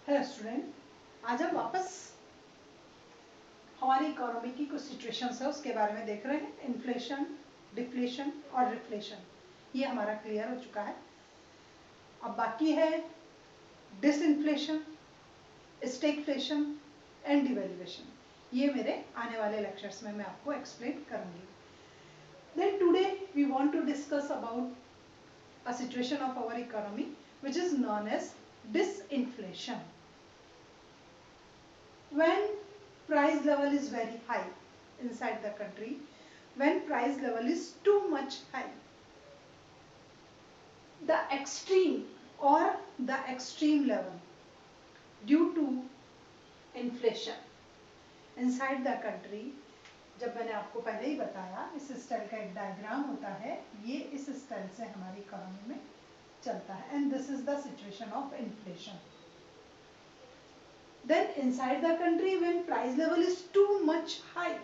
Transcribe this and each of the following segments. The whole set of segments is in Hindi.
हेलो स्टूडेंट, आज हम वापस हमारी इकोनॉमी की कुछ सिचुएशंस है उसके बारे में देख रहे हैं। इन्फ्लेशन, डिफ्लेशन और रिफ्लेशन, ये हमारा क्लियर हो चुका है। अब बाकी है डिसइन्फ्लेशन, स्टैगफ्लेशन एंड डिवैल्यूएशन। ये मेरे आने वाले लेक्चर्स में मैं आपको एक्सप्लेन करूंगी। Then today we want to discuss about a situation of our economy which is known as disinflation. When price level is very high inside the country, when price level is too much high, the extreme or the extreme level due to inflation inside the country, जब मैंने आपको पहले ही बताया इस स्टाइल का एक डायग्राम होता है, ये इस स्टाइल से हमारी इकोनॉमी में चलता है and this is the situation of inflation. Then inside the country when price level is too much high,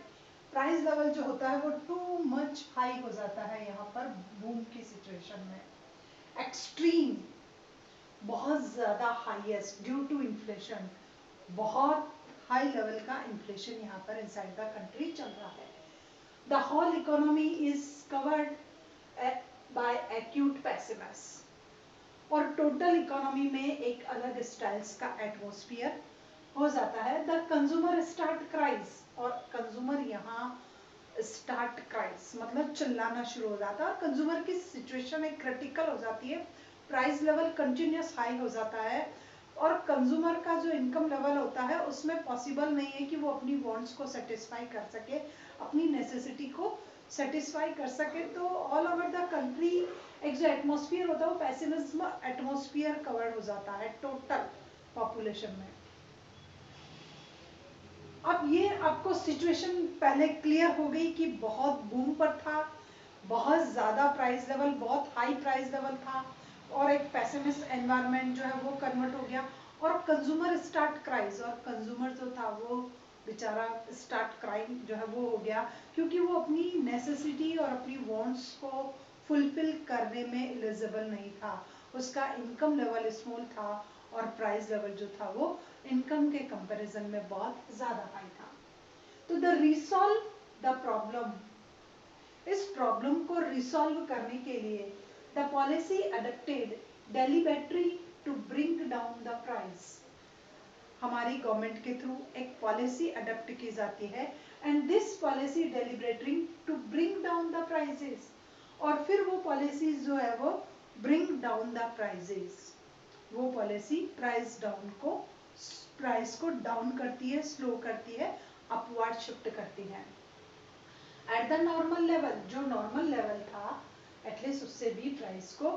price level जो होता है वो टू मच हाई हो जाता है यहाँ पर बूम की सिचुएशन में. एक्सट्रीम, बहुत ज्यादा हाईएस्ट ड्यू टू इन्फ्लेशन, बहुत हाई लेवल का इन्फ्लेशन यहाँ पर इनसाइड द कंट्री चल रहा है. The whole economy is covered by acute pessimism, और टोटल इकोनॉमी में एक अलग स्टाइल्स का एटमॉस्फेयर हो जाता है. द कंज्यूमर स्टार्ट क्राइज, और कंज्यूमर यहाँ स्टार्ट क्राइज मतलब चिल्लाना शुरू हो जाता है, और कंज्यूमर की सिचुएशन एक क्रिटिकल हो जाती है. प्राइस लेवल कंटिन्यूस हाई हो जाता है, और कंज्यूमर का जो इनकम लेवल होता है उसमें पॉसिबल नहीं है कि वो अपनी वांट्स को सेटिस्फाई कर सके, अपनी नेसेसिटी को सेटिस्फाई कर सके. तो ऑल ओवर द कंट्री एक जो एटमॉस्फेयर होता है वो पेसिमिज्म एटमॉस्फेयर कवर्ड हो जाता है टोटल पॉपुलेशन में. अब ये आपको सिचुएशन पहले क्लियर हो गई कि बहुत बूम पर था, बहुत ज्यादा प्राइस लेवल, बहुत हाई प्राइस लेवल था, और एक पेसिमिस्ट एनवायरनमेंट जो है वो कन्वर्ट हो गया, और कंज्यूमर स्टार्ट क्राइज, और कंज्यूमर जो था वो बेचारा स्टार्ट क्राइम जो है वो हो गया, क्योंकि वो अपनी नेसेसिटी और अपनी वांट्स को फुलफिल करने में एलिजिबल नहीं था. उसका इनकम लेवल स्मॉल था, और प्राइस लेवल जो था वो इनकम के कंपैरिजन में बहुत ज्यादा हाई था. तो द रिसॉल्व द प्रॉब्लम, इस प्रॉब्लम को रिसॉल्व करने के लिए the policy adopted deliberatory to bring down the price. हमारी गवर्नमेंट के थ्रू एक पॉलिसी अडॉप्ट की जाती है, and this policy deliberatory to bring down the prices, और फिर वो पॉलिसीज जो है वो ब्रिंग डाउन द प्राइसेस, वो पॉलिसी प्राइस को डाउन करती है, स्लो करती है, अपवर्ड शिफ्ट करती है. एट द नॉर्मल लेवल, जो नॉर्मल लेवल था एटलीस्ट उससे भी प्राइस को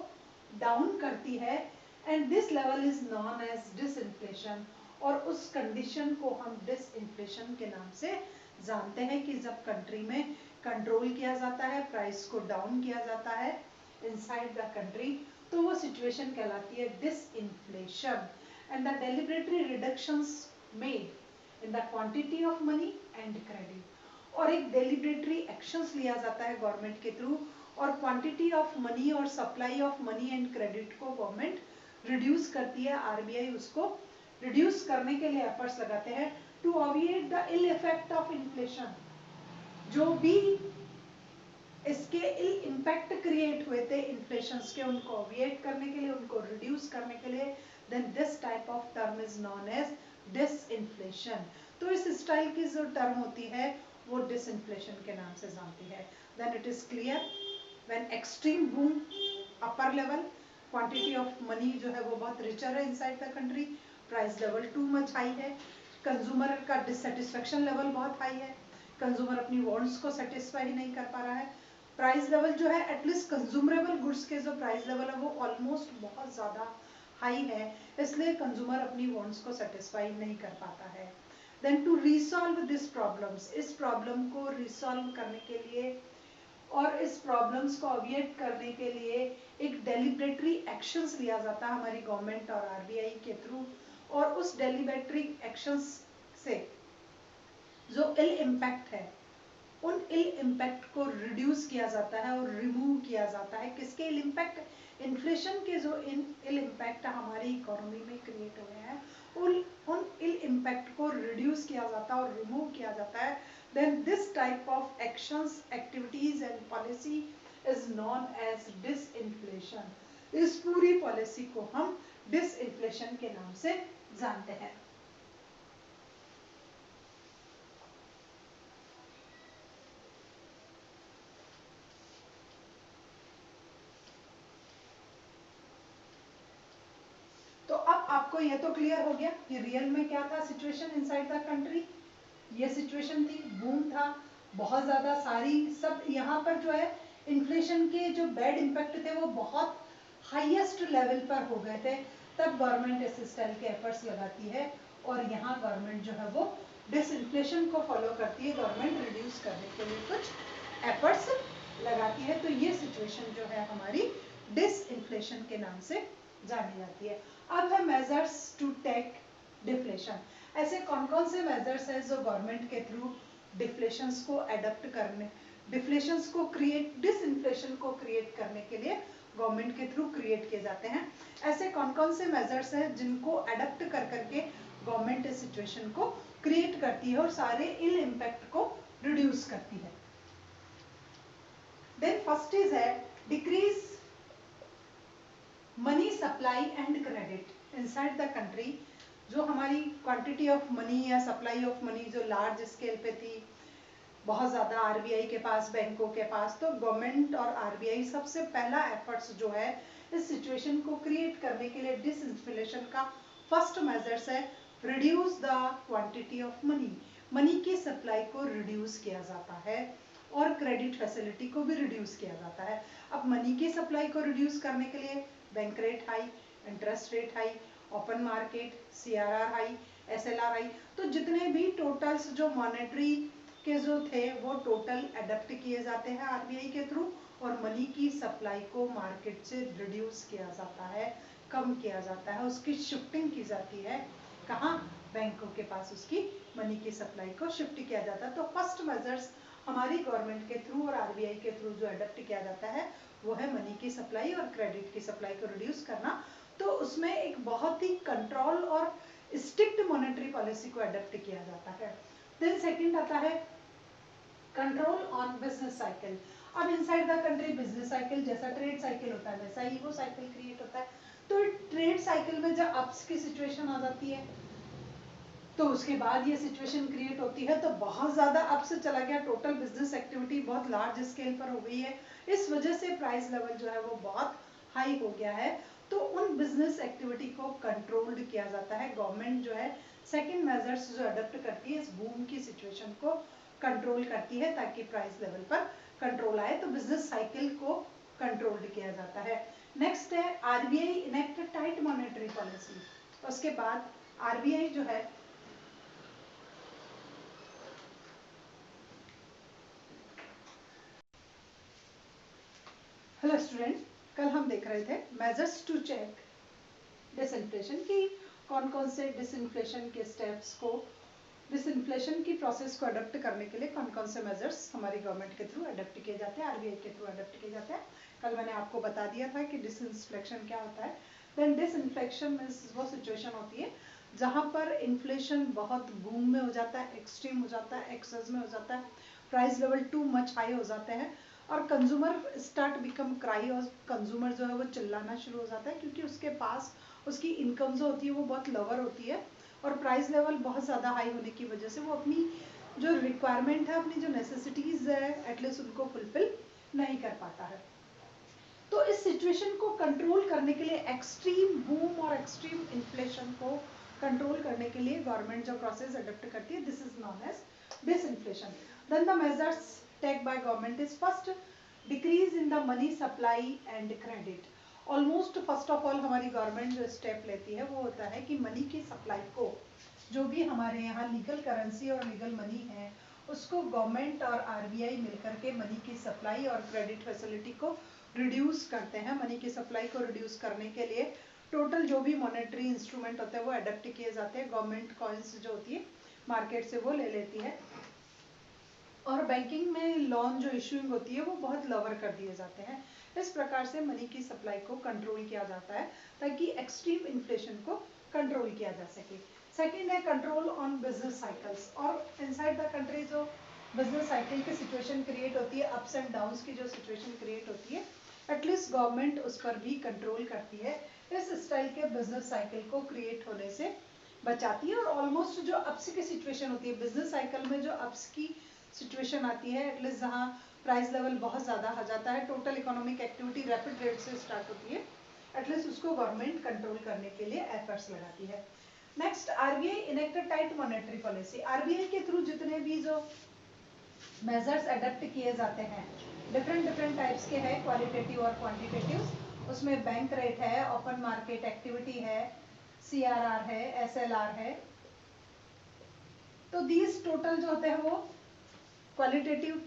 डाउन करती है, and this level is known as disinflation, और उस कंडीशन को हम डिसइन्फ्लेशन के नाम से जानते हैं कि जब कंट्री में कंट्रोल किया जाता है, प्राइस को डाउन किया जाता है इनसाइड द कंट्री, तो वो सिचुएशन कहलाती है disinflation. And the deliberatory reductions made in the quantity of money and credit, और एक डेलिबरेटरी एक्शंस लिया जाता है गवर्नमेंट के थ्रू, और क्वांटिटी ऑफ मनी और supply of money and credit को गवर्नमेंट रिड्यूस करती है. आरबीआई उसको रिड्यूस करने के लिए एफर्ट्स लगाते हैं to obviate the ill effect of inflation. जो भी इसके इल इम्पैक्ट क्रिएट हुए थे इन्फ्लेशन के, उनको ऑबिएट करने के लिए, उनको रिड्यूस करने के लिए, then this type of term is known as disinflation. तो इस स्टाइल की जो टर्म होती है वो डिसइन्फ्लेशन के नाम से जानती है. Then it is clear when extreme boom upper level, quantity of money जो है वो बहुत रिचर है inside the country, price level too much high है, कंज्यूमर का डिससेटिस्फेक्शन लेवल बहुत हाई है, कंज्यूमर अपनी वांट्स को सेटिस्फाई नहीं कर पा रहा है, प्राइस लेवल जो है एटलीस्ट कंज्यूमरेबल गुड्स के जो प्राइस लेवल है वो ऑलमोस्ट बहुत ज़्यादा हाई है, इसलिए कंज्यूमर अपनी वांट्स को सेटिस्फाई नहीं कर पाता है. Then to resolve this problems, इस प्रॉब्लम को रिसॉल्व करने के लिए और इस प्रॉब्लम्स को ऑबिएट करने के लिए एक डेलिबरेटरी एक्शंस लिया जाता है हमारी गवर्नमेंट और आरबीआई के थ्रू, और उस डेलिबरेटरी एक्शंस से जो इल इम्पैक्ट है उन इल इम्पैक्ट को रिड्यूस किया जाता है और रिमूव किया जाता है. किसके इल इम्पैक्ट? इन्फ्लेशन के जो इल इम्पैक्ट हमारी इकोनॉमी में क्रिएट हुए हैं उन इल इम्पैक्ट को रिड्यूस किया जाता है और रिमूव किया जाता है, then this type of actions, activities and policy is known as disinflation. इस पूरी पॉलिसी को हम डिसइंफ्लेशन के नाम से जानते हैं। तो अब आपको ये तो क्लियर हो गया कि रियल में क्या था सिचुएशन इनसाइड द कंट्री। ये सिचुएशन थी, बूम था, बहुत ज्यादा सारी सब यहाँ पर जो है इन्फ्लेशन के जो बैड इम्पैक्ट थे वो बहुत हाईएस्ट लेवल पर हो गए थे। तब गवर्नमेंट इस स्टाइल के एफर्ट्स लगाती है और यहाँ गवर्नमेंट जो है वो डिसइन्फ्लेशन को फॉलो करती है, गवर्नमेंट रिड्यूस करने के लिए कुछ एफर्ट्स लगाती है। तो ये सिचुएशन जो है हमारी डिसइन्फ्लेशन के नाम से जानी जाती है। अब है मेजर्स टू टेक डिफ्लेशन। ऐसे कौन कौन से मेजर्स हैं जो गवर्नमेंट के थ्रू डिफ्लेशंस को एडप्ट करने, डिफ्लेशंस को क्रिएट, डिसइन्फ्लेशन को क्रिएट करने के लिए गवर्नमेंट के थ्रू क्रिएट किए जाते हैं। ऐसे कौन कौन से मेजर्स हैं जिनको एडप्ट कर करके गवर्नमेंट इस सिचुएशन को क्रिएट करती है और सारे इल इम्पैक्ट को रिड्यूस करती है। देन फर्स्ट इज है decrease money supply and credit inside the country. जो हमारी क्वांटिटी ऑफ मनी या सप्लाई ऑफ मनी जो लार्ज स्केल पे थी, बहुत ज़्यादा आरबीआई के पास, बैंकों के पास, तो गवर्नमेंट और आरबीआई सबसे पहला एफर्ट्स जो है इस सिचुएशन को क्रिएट करने के लिए डिसइन्फ्लेशन का फर्स्ट मेजर्स है reduce the quantity of money. Money की सप्लाई को रिड्यूस किया जाता है और क्रेडिट फैसिलिटी को भी रिड्यूस किया जाता है। अब मनी की सप्लाई को रिड्यूस करने के लिए bank rate high, interest rate high, open market, CRR high, SLR high, तो जितने भी टोटल्स जो मॉनेटरी के जो थे वो टोटल एडप्ट किए जाते हैं आरबीआई के थ्रू और मनी की सप्लाई को मार्केट से रिड्यूस किया जाता है, कम किया जाता है, उसकी शिफ्टिंग की जाती है। कहाँ? बैंकों के पास उसकी मनी की सप्लाई को शिफ्ट किया जाता है। तो फर्स्ट मेजर्स हमारी गवर्नमेंट के थ्रू और आरबीआई के थ्रू जो एडप्ट किया जाता है वो है मनी की सप्लाई और क्रेडिट की सप्लाई को रिड्यूस करना। तो उसमें एक बहुत ही कंट्रोल और स्ट्रिक्ट मॉनेटरी पॉलिसी को एडप्ट किया जाता है। देन सेकंड आता है कंट्रोल ऑन बिजनेस साइकिल। अब inside the country business cycle जैसा ट्रेड साइकिल होता है वैसा ही वो साइकिल क्रिएट होता है। तो ट्रेड साइकिल में जब अप्स की सिचुएशन आ जाती है तो उसके बाद ये सिचुएशन क्रिएट होती है, तो बहुत ज़्यादा अप से चला गया, टोटल बिजनेस एक्टिविटी बहुत लार्ज स्केल पर हो गई है, इस वजह से प्राइस लेवल जो है वो बहुत हाई हो गया है। तो उन बिजनेस एक्टिविटी को कंट्रोल्ड किया जाता है। गवर्नमेंट जो है सेकंड मेजर्स जो अडॉप्ट करती है इस बूम की सिचुएशन को कंट्रोल करती है ताकि प्राइस लेवल पर कंट्रोल आए, तो बिजनेस साइकिल को कंट्रोल्ड किया जाता है। नेक्स्ट है RBI enact tight monetary policy. उसके बाद आरबीआई जो है हेलो स्टूडेंट, कल हम देख रहे थे मेजर्स टू चेक डिसइन्फ्लेशन की कौन कौन से डिसइन्फ्लेशन के स्टेप्स को, डिसइन्फ्लेशन की प्रोसेस को अडॉप्ट करने के लिए कौन कौन से मेजर्स हमारी गवर्नमेंट के थ्रू अडॉप्ट किए जाते हैं, आरबीआई के थ्रू अडॉप्ट किए जाते हैं। कल मैंने आपको बता दिया था कि डिसइन्फ्लेशन क्या होता है। देन डिसइन्फ्लेशन मीन्स वो सिचुएशन होती है जहाँ पर इन्फ्लेशन बहुत बूम में हो जाता है, एक्सट्रीम हो जाता है, एक्सेस में हो जाता है, price level too much high हो जाते हैं और कंज्यूमर स्टार्ट बिकम क्राई, और कंज्यूमर जो है वो चिल्लाना शुरू हो जाता है क्योंकि उसके पास उसकी इनकम जो होती है वो बहुत लोअर होती है और प्राइस लेवल बहुत ज़्यादा हाई होने की वजह से वो अपनी जो रिक्वायरमेंट है, अपनी जो नेसेसिटीज़ है एटलीस्ट उनको फुलफिल नहीं कर पाता है। तो इस सिचुएशन को कंट्रोल करने के लिए, एक्सट्रीम बूम और एक्सट्रीम इन्फ्लेशन को कंट्रोल करने के लिए गवर्नमेंट जो प्रोसेस अडॉप्ट करती है this is known as disinflation. Then the measures take by government is first decrease in the money supply and credit. Almost first of all हमारी गवर्नमेंट जो स्टेप लेती है वो होता है कि मनी की सप्लाई को, जो भी हमारे यहाँ लीगल करेंसी और लीगल मनी है उसको गवर्नमेंट और आरबीआई मिलकर के मनी की सप्लाई और क्रेडिट फैसिलिटी को रिड्यूस करते हैं। मनी की सप्लाई को रिड्यूस करने के लिए टोटल जो भी मॉनेटरी इंस्ट्रूमेंट होते हैं वो अडॉप्ट किए जाते हैं। गवर्नमेंट कॉइन्स जो होती है मार्केट से वो ले लेती है और बैंकिंग में लोन जो इशूइंग होती है वो बहुत लोअर कर दिए जाते हैं। इस प्रकार से मनी की सप्लाई को कंट्रोल किया जाता है ताकि एक्सट्रीम इन्फ्लेशन को कंट्रोल किया जा सके। सेकेंड है कंट्रोल ऑन बिजनेस साइकिल्स, और इनसाइड द कंट्री जो बिजनेस साइकिल की सिचुएशन क्रिएट होती है, अप्स एंड डाउन्स की जो सिचुएशन क्रिएट होती है, एटलीस्ट गवर्नमेंट उस पर भी कंट्रोल करती है, इस स्टाइल के बिजनेस साइकिल को क्रिएट होने से बचाती है। और ऑलमोस्ट जो अप्स की सिचुएशन होती है बिजनेस साइकिल में, जो अप्स की सिचुएशन आती है एटलीस्ट जहाँ प्राइस लेवल बहुत ज़्यादा आ जाता है, total economic activity rapid rate से स्टार्ट होती है, एटलीस्ट उसको गवर्नमेंट कंट्रोल करने के लिए एफर्ट्स लगाती है। Next, RBI enacted tight monetary policy. RBI के थ्रू जितने भी जो मेजर्स अडॉप्ट किए जाते हैं डिफरेंट टाइप्स के हैं, क्वालिटेटिव और क्वांटिटेटिव। उसमें बैंक रेट है, ओपन मार्केट एक्टिविटी है, सीआरआर है, एसएलआर है। तो दीज टोटल जो होते हैं वो क्वालिटेटिव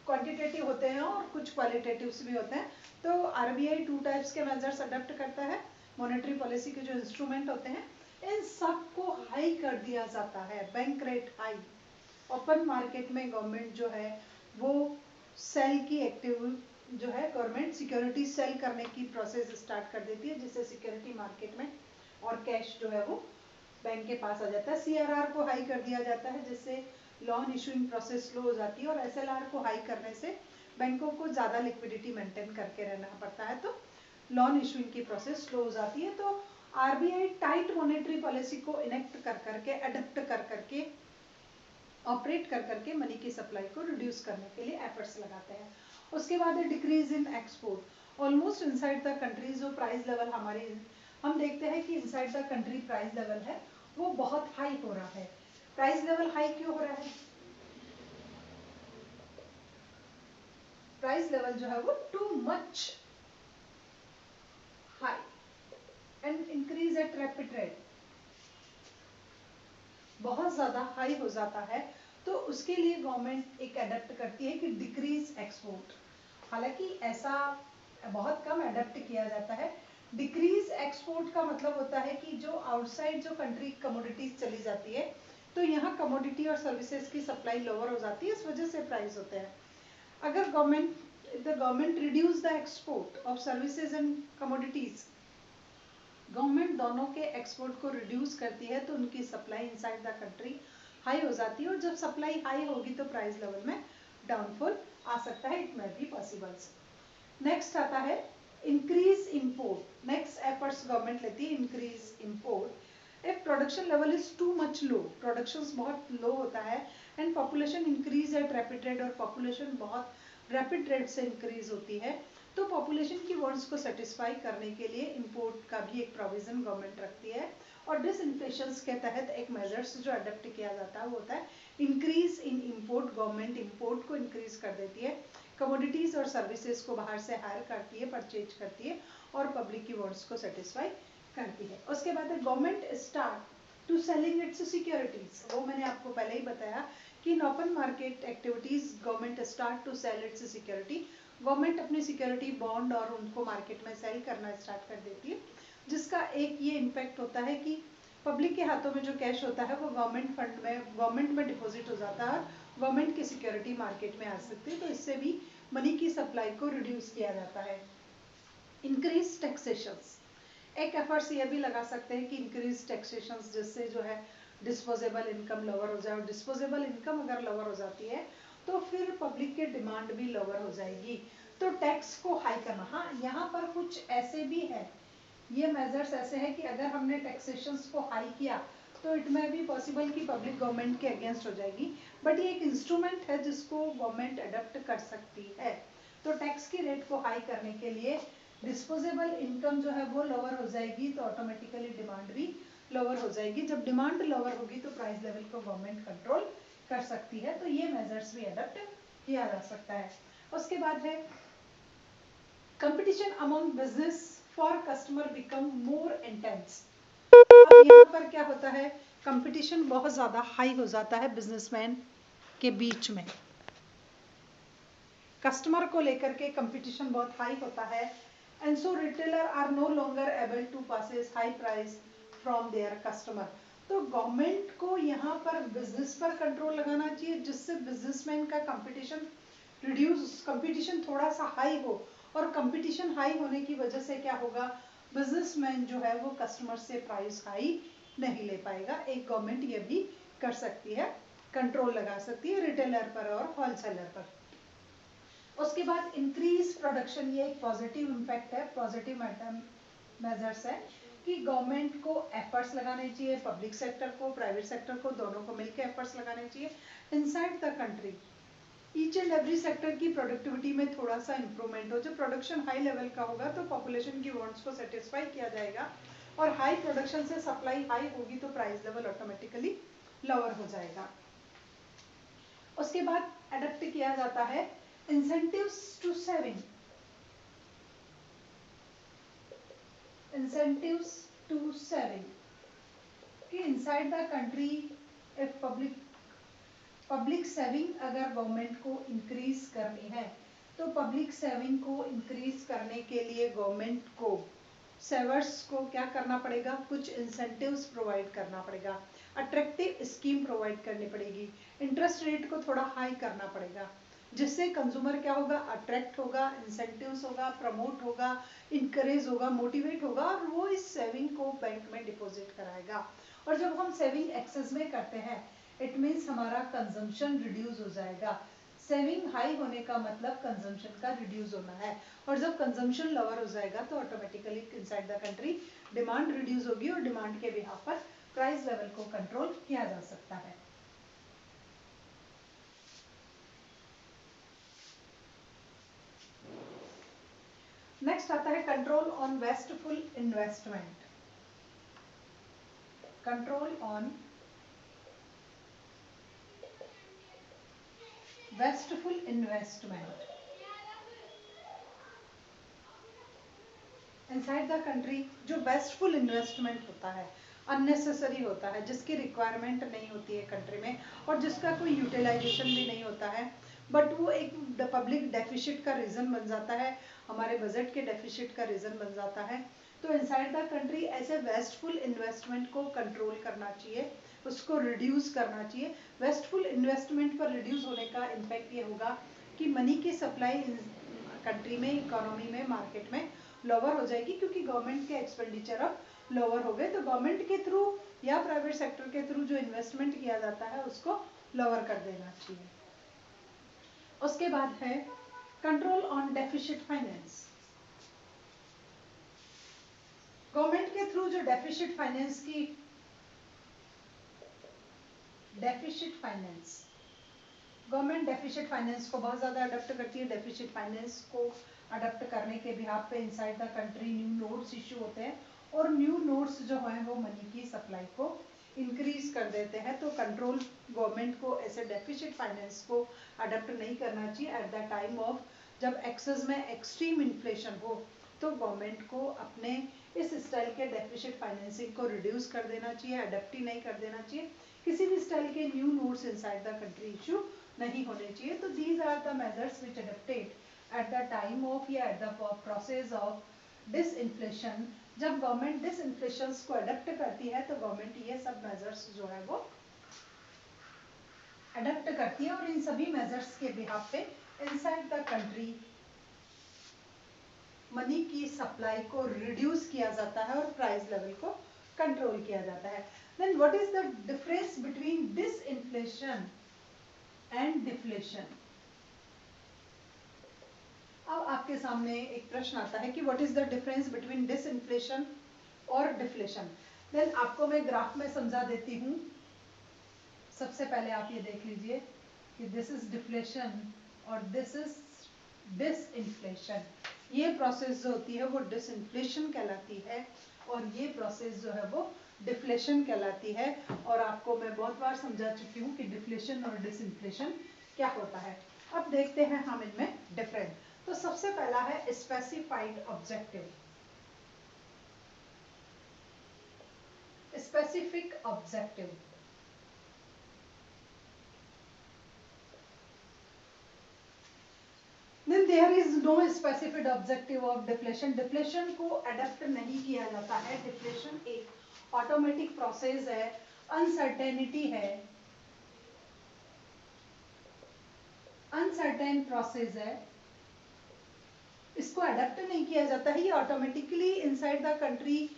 क्वांटिटेटिव होते हैं और कुछ क्वालिटेटिव्स भी होते हैं। तो आरबीआई 2 टाइप्स के मेजर्स अडॉप्ट करता है। मॉनेटरी पॉलिसी के जो इंस्ट्रूमेंट होते हैं इन सबको हाई कर दिया जाता है, bank rate high. Open market में गवर्नमेंट जो है वो सेल की एक्टिव जो है गवर्नमेंट सिक्योरिटी सेल करने की प्रोसेस स्टार्ट कर देती है, जिससे सिक्योरिटी मार्केट में और कैश जो है वो बैंक के पास आ जाता है। सीआरआर को हाई कर दिया जाता है जिससे लोन इशूइंग प्रोसेस स्लो हो जाती है, और एसएलआर को हाई करने से बैंकों को ज़्यादा लिक्विडिटी मेंटेन करके रहना पड़ता है, तो लोन इशूइंग की प्रोसेस स्लो हो जाती है। तो आरबीआई टाइट मॉनेटरी पॉलिसी को इनेक्ट कर करके अडप्ट कर करके ऑपरेट कर करके मनी की सप्लाई को रिड्यूस करने के लिए एफर्ट्स लगाते हैं। उसके बाद है decrease in export. Almost inside the country जो प्राइस लेवल हमारे हम देखते हैं कि inside the country price level है वो बहुत हाई हो रहा है। प्राइस लेवल हाई क्यों हो रहा है? प्राइस लेवल जो है वो to much high and increase at rapid rate, बहुत ज्यादा हाई हो जाता है। तो उसके लिए गवर्नमेंट एक अडेप्ट करती है कि डिक्रीज एक्सपोर्ट। हालांकि ऐसा बहुत कम अडेप्ट किया जाता है। डिक्रीज एक्सपोर्ट का मतलब होता है कि जो आउटसाइड जो कंट्री कमोडिटीज चली जाती है तो यहाँ कमोडिटी और सर्विसेज की सप्लाई लोअर हो जाती है, इस वजह से प्राइस होते हैं। अगर government reduce the export of services and commodities, government दोनों के एक्सपोर्ट को रिड्यूस करती है तो उनकी supply inside the country high हो जाती है, और जब सप्लाई हाई होगी तो प्राइस लेवल में डाउनफॉल आ सकता है, it may be possible. Next आता है increase import. Next efforts government लेती है increase import. If production level is too much low, production बहुत लो होता है and population increase at rapid rate, और पॉपुलेशन बहुत रैपिड रेट से इंक्रीज होती है, तो पॉपुलेशन की वांट्स को सेटिस्फाई करने के लिए इंपोर्ट का भी एक प्रोविजन गवर्नमेंट रखती है। और डिसइन्फ्लेशन के तहत एक मेजर्स जो अडॉप्ट किया जाता है वो होता है increase in import. Government import को इंक्रीज कर देती है, कमोडिटीज और सर्विसेज को बाहर से हायर करती है, परचेज करती है और पब्लिक की वांट्स को सेटिस्फाई करती है। उसके बाद government start to selling its securities. वो मैंने आपको पहले ही बताया कि in open market activities government start to sell its security. Government अपनी सिक्योरिटी बॉन्ड और उनको मार्केट में सेल करना स्टार्ट कर देती है, जिसका एक ये इम्पैक्ट होता है कि पब्लिक के हाथों में जो कैश होता है वो गवर्नमेंट फंड में गवर्नमेंट में डिपॉजिट हो जाता है, गवर्नमेंट की सिक्योरिटी मार्केट में आ सकती है, तो इससे भी मनी की सप्लाई को रिड्यूस किया जाता है। इंक्रीज टैक्सेशंस, एक एफर्ट्स ये भी लगा सकते हैं कि इंक्रीज टैक्सेशंस जिससे जो है डिस्पोजेबल इनकम लोअर हो जाए, और डिस्पोजेबल इनकम अगर लोअर हो जाती है तो फिर पब्लिक की डिमांड भी लोअर हो जाएगी, तो टैक्स को हाई करना। हाँ, यहाँ पर कुछ ऐसे भी है, ये मेजर्स ऐसे हैं कि अगर हमने टैक्सेशंस को हाई किया तो इट में भी पॉसिबल कि पब्लिक गवर्नमेंट के अगेंस्ट हो जाएगी, बट ये एक इंस्ट्रूमेंट है जिसको गवर्नमेंट अडॉप्ट कर सकती है। तो टैक्स की रेट को हाई करने के लिए डिस्पोजेबल इनकम जो है वो लोअर हो जाएगी, तो ऑटोमेटिकली डिमांड भी लोअर हो जाएगी। जब डिमांड लोअर होगी तो प्राइस लेवल को गवर्नमेंट कंट्रोल कर सकती है, तो ये मेजर्स भी अडॉप्ट किया जा सकता है। उसके बाद है competition among business for customer become more intense. अब यहाँ पर क्या होता है, कंपटीशन बहुत ज़्यादा हाई हो जाता है बिजनेसमैन के बीच में, कस्टमर को लेकर के कंपटीशन बहुत हाई होता है, and so retailer are no longer able to passes high price from their customer. तो गवर्नमेंट को यहाँ पर बिजनेस पर कंट्रोल लगाना चाहिए जिससे बिजनेसमैन का कंपटीशन रिड्यूस, कंपटीशन थोड़ा सा हाई हो और कंपटीशन हाई होने की वजह से क्या होगा, बिजनेसमैन जो है वो कस्टमर से प्राइस हाई नहीं ले पाएगा। एक गवर्नमेंट ये भी कर सकती है, कंट्रोल लगा सकती है रिटेलर पर और होलसेलर पर। उसके बाद इंक्रीज प्रोडक्शन, ये एक पॉजिटिव इम्पैक्ट है, पॉजिटिव मेजर्स है कि गवर्नमेंट को एफर्ट्स लगाने चाहिए, पब्लिक सेक्टर को, प्राइवेट सेक्टर को, दोनों को मिलकर एफर्ट्स लगाने चाहिए inside the country. Each and every sector की प्रोडक्टिविटी में थोड़ा सा इंप्रूवमेंट हो। जब प्रोडक्शन हाई लेवल का होगा तो पॉपुलेशन की वांट्स को सेटिस्फाई किया जाएगा, और हाई प्रोडक्शन से सप्लाई हाई होगी तो प्राइस लेवल ऑटोमेटिकली लोअर हो जाएगा। उसके बाद अडॉप्ट किया जाता है incentives to saving, incentives to saving कि inside the country if public saving अगर गवर्नमेंट को इंक्रीज करनी है तो पब्लिक सेविंग को इंक्रीज करने के लिए गवर्नमेंट को सेवर्स को क्या करना पड़ेगा, कुछ इंसेंटिव्स प्रोवाइड करना पड़ेगा, अट्रैक्टिव स्कीम प्रोवाइड करनी पड़ेगी, इंटरेस्ट रेट को थोड़ा हाई करना पड़ेगा, जिससे कंज्यूमर क्या होगा, अट्रैक्ट होगा, इंसेंटिव्स होगा, प्रमोट होगा, इनकरेज होगा, मोटिवेट होगा, और वो इस सेविंग को बैंक में डिपॉजिट कराएगा। और जब हम सेविंग एक्सेस में करते हैं इट मीन्स हमारा कंजम्पशन रिड्यूस हो जाएगा। सेविंग हाई होने का मतलब कंजम्पशन का रिड्यूस होना है, और जब कंजम्पशन लोअर हो जाएगा तो automatically inside the country demand reduce होगी, और डिमांड के बिहाफ पर प्राइस लेवल को कंट्रोल किया जा सकता है। नेक्स्ट आता है control on wasteful investment. Control on wasteful investment. Inside the country जो वेस्टफुल इन्वेस्टमेंट होता है, अननेसेसरी होता है, जिसकी रिक्वायरमेंट नहीं होती है कंट्री में और जिसका कोई यूटिलाइजेशन भी नहीं होता है, बट वो एक पब्लिक डेफिसिट का रीज़न बन जाता है, हमारे बजट के डेफिसिट का रीज़न बन जाता है। तो इनसाइड द कंट्री ऐसे वेस्टफुल इन्वेस्टमेंट को कंट्रोल करना चाहिए, उसको रिड्यूस करना चाहिए। वेस्टफुल इन्वेस्टमेंट पर रिड्यूस होने का इम्पैक्ट ये होगा कि मनी की सप्लाई कंट्री में, इकोनॉमी में, मार्केट में लोअर हो जाएगी, क्योंकि गवर्नमेंट के एक्सपेंडिचर अब लोअर हो गए, तो गवर्नमेंट के थ्रू या प्राइवेट सेक्टर के थ्रू जो इन्वेस्टमेंट किया जाता है उसको लोअर कर देना चाहिए। उसके बाद है control on deficit finance. Government के थ्रू जो deficit finance government deficit finance को बहुत ज़्यादा अडॉप्ट करती है। डेफिसिट फाइनेंस को अडॉप्ट करने के बिहाफ पे inside the country new notes issue होते हैं, और न्यू नोट्स जो हैं वो मनी की सप्लाई को इंक्रीज कर देते हैं। तो कंट्रोल गवर्नमेंट को ऐसे डेफिसिट फाइनेंस को अडॉप्ट नहीं करना चाहिए एट द टाइम ऑफ जब एक्सेस में एक्सट्रीम इन्फ्लेशन हो, तो गवर्नमेंट को अपने इस स्टाइल के डेफिसिट फाइनेंसिंग को रिड्यूस कर देना चाहिए, अडॉप्ट ही नहीं कर देना चाहिए। किसी भी स्टाइल के new notes inside the country issue नहीं होने चाहिए। तो these are the measures which adopted at the time of या at the process of disinflation. जब गवर्नमेंट डिसइंफ्लेशन को अडॉप्ट करती है तो गवर्नमेंट ये सब मेजर्स जो है वो अडॉप्ट करती है, और इन सभी मेजर्स के बिहाफ पे इनसाइड द कंट्री मनी की सप्लाई को रिड्यूस किया जाता है और प्राइस लेवल को कंट्रोल किया जाता है। Then what is the difference between disinflation and deflation. अब आपके सामने एक प्रश्न आता है कि what is the difference between disinflation और डिफ्लेशन। देन आपको मैं ग्राफ में समझा देती हूँ। सबसे पहले आप ये देख लीजिए कि दिस इज डिफ्लेशन और दिस इज डिसइंफ्लेशन। ये प्रोसेस जो होती है वो डिसइंफ्लेशन कहलाती है, और ये प्रोसेस जो है वो डिफ्लेशन कहलाती है। और आपको मैं बहुत बार समझा चुकी हूँ कि डिफ्लेशन और डिसइंफ्लेशन क्या होता है। अब देखते हैं हम इनमें डिफरेंट। तो सबसे पहला है specified objective, specific objective. Then there is no specific objective of deflation. Deflation को अडॉप्ट नहीं किया जाता है। डिफ्लेशन एक ऑटोमेटिक प्रोसेस है, अनसर्टेनिटी है, अनसर्टेन प्रोसेस है, इसको अडेप्ट नहीं किया जाता है, ये ऑटोमेटिकली इनसाइड द कंट्री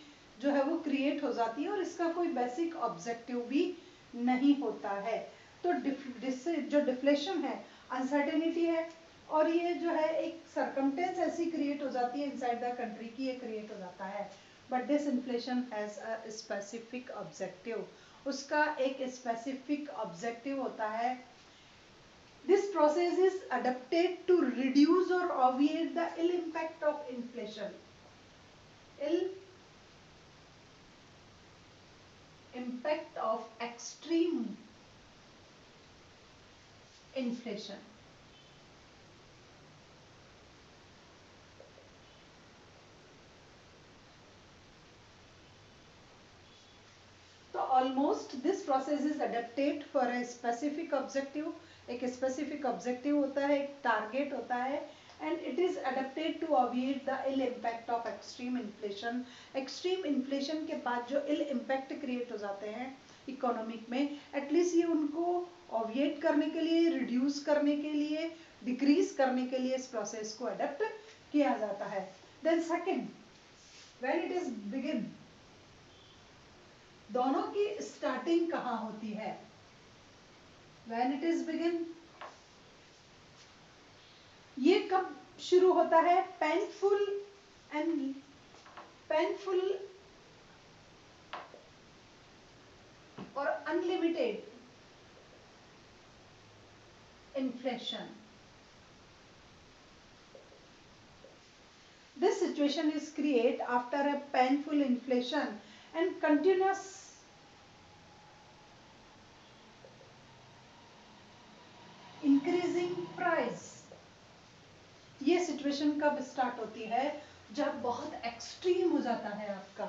जो है वो क्रिएट हो जाती है और इसका कोई बेसिक ऑब्जेक्टिव भी नहीं होता है। तो जो डिफ्लेशन है अनसर्टेनिटी है और ये जो है एक सरकमटेंस ऐसी क्रिएट हो जाती है इनसाइड द कंट्री की ये क्रिएट हो जाता है। But this inflation has a specific objective, उसका एक स्पेसिफिक ऑब्जेक्टिव होता है। This process is adapted to reduce or obviate the ill impact of inflation. Ill impact of extreme inflation. तो almost this process is adapted for a specific objective, एक स्पेसिफिक ऑब्जेक्टिव होता है, एक टारगेट होता है, and it is adapted to obviate the ill impact of extreme inflation. Extreme inflation के बाद जो इल इम्पैक्ट क्रिएट हो जाते हैं इकोनॉमिक में, एटलीस्ट ये उनको ऑबिएट करने के लिए, रिड्यूस करने के लिए, डिक्रीज करने के लिए इस प्रोसेस को अडेप्ट किया जाता है। Then second, when it is begin, दोनों की स्टार्टिंग कहाँ होती है? When it is begin, ये कब शुरू होता है? पेनफुल और unlimited inflation. This situation is created after a painful inflation and continuous increasing price। ये सिचुएशन कब स्टार्ट होती है? जब बहुत एक्सट्रीम हो जाता है, आपका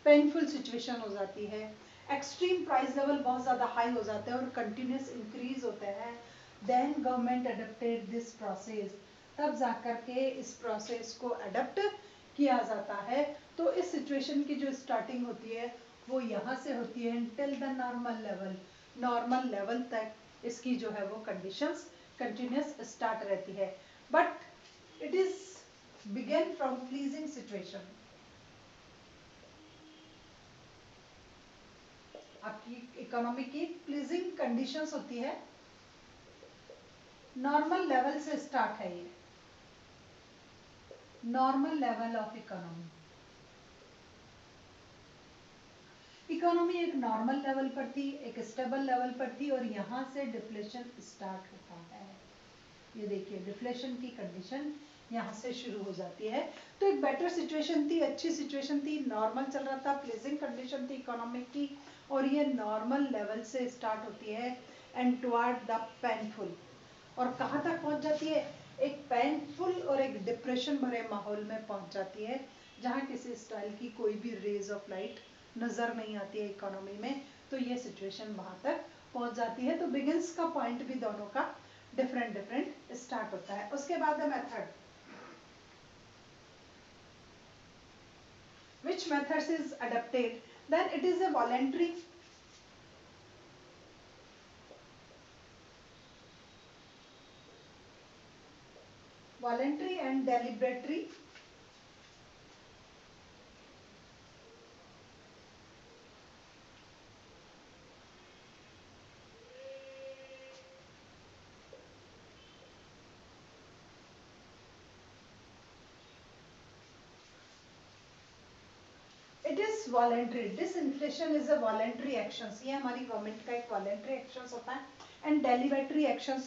पेनफुल सिचुएशन हो जाती है, एक्सट्रीम प्राइस लेवल बहुत ज्यादा हाई हो जाते हैं और कंटिन्यूस इंक्रीज होते हैं। Then government adapted this process, तब जाकर के इस प्रोसेस को अडेप्ट किया जाता है। तो इस सिचुएशन की जो स्टार्टिंग होती है वो यहाँ से होती है till the normal level, normal level तक इसकी जो है वो कंडीशंस कंटिन्यूस स्टार्ट रहती है। But it is begin from pleasing situation। आपकी इकोनॉमी की प्लीजिंग कंडीशंस होती है, नॉर्मल लेवल से स्टार्ट है ये, normal level of economy. Economy एक नॉर्मल लेवल पर थी, एक स्टेबल लेवल पर थी और यहाँ से डिफ्लेशन स्टार्ट होता है। ये देखिए डिफ्लेशन की कंडीशन यहाँ से शुरू हो जाती है। तो एक बेटर सिचुएशन थी, अच्छी सिचुएशन थी, नॉर्मल चल रहा था, प्लीजिंग कंडीशन थी इकोनॉमिक की, और ये नॉर्मल लेवल से स्टार्ट होती है एंड टुवर्ड द पेनफुल, और कहाँ तक पहुँच जाती है? एक पेनफुल और एक डिप्रेशन भरे माहौल में पहुँच जाती है, जहाँ किसी स्टाइल की कोई भी रेज ऑफ लाइट नजर नहीं आती है इकोनॉमी में। तो ये सिचुएशन वहाँ तक पहुँच जाती है। तो बिगिंस का पॉइंट भी दोनों का डिफरेंट डिफरेंट स्टार्ट होता है। उसके बाद method, which methods is adapted, then it is a voluntary and deliberatory it is voluntary, disinflation is a voluntary actions, ये हमारी गवर्नमेंट का एक वॉलेंट्री एक्शंस होता है, and deliberatory actions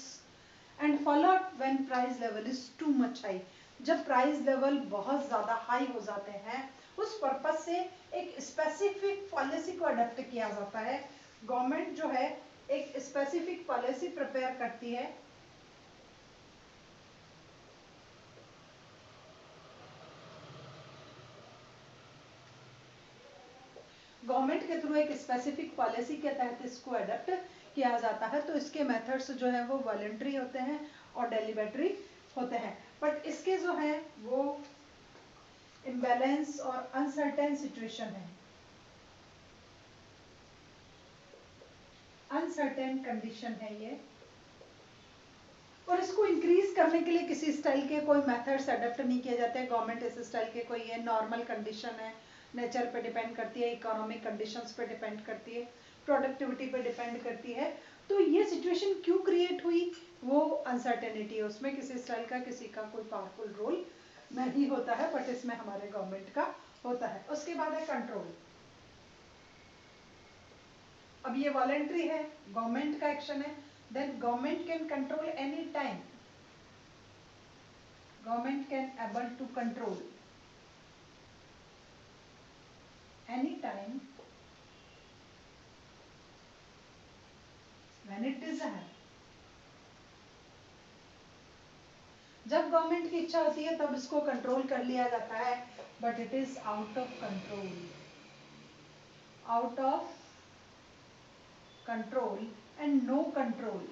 and followed when price level is too much high, जब प्राइस लेवल बहुत ज्यादा हाई हो जाते हैं उस पर्पज से एक स्पेसिफिक पॉलिसी को अडॉप्ट किया जाता है। गवर्नमेंट जो है एक स्पेसिफिक पॉलिसी प्रिपेयर करती है, गवर्नमेंट के थ्रू एक स्पेसिफिक पॉलिसी के तहत इसको अडॉप्ट किया जाता है। तो इसके मेथड्स जो है वो वॉलंटरी होते हैं और डेलीवेटरी होते हैं। बट इसके जो है वो इम्बैलेंस और अनसर्टेन सिचुएशन है, अनसर्टेन कंडीशन है ये, और इसको इंक्रीज करने के लिए किसी स्टाइल के कोई मेथड्स अडॉप्ट नहीं किए जाते हैं। गवर्नमेंट इस स्टाइल के कोई ये नॉर्मल कंडीशन है, नेचर पे डिपेंड करती है, इकोनॉमिक कंडीशंस पे डिपेंड करती है, प्रोडक्टिविटी पे डिपेंड करती है। तो ये सिचुएशन क्यों क्रिएट हुई, वो अनसर्टेनिटी है उसमें, किसी स्टाइल का किसी का कोई पावरफुल रोल नहीं होता है, बट इसमें हमारे गवर्नमेंट का होता है। उसके बाद है कंट्रोल। अब ये वॉलेंट्री है, गवर्नमेंट का एक्शन है, then government can control any time, government can able to control any time when it desire। जब गवर्नमेंट की इच्छा होती है तब इसको कंट्रोल कर लिया जाता है, but it is out of control, out of control and no control.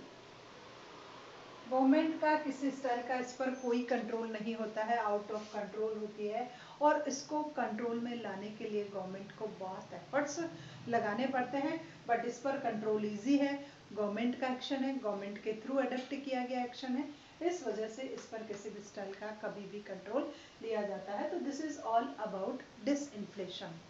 Government का किसी स्टाइल का इस पर कोई कंट्रोल नहीं होता है, आउट ऑफ कंट्रोल होती है। और इसको कंट्रोल में लाने के लिए गवर्नमेंट को बहुत एफर्ट्स लगाने पड़ते हैं, बट इस पर कंट्रोल इजी है, गवर्नमेंट का एक्शन है, गवर्नमेंट के थ्रू अडॉप्ट किया गया एक्शन है, इस वजह से इस पर किसी भी स्टाइल का कभी भी कंट्रोल लिया जाता है। तो दिस इज ऑल अबाउट डिसइंफ्लेशन।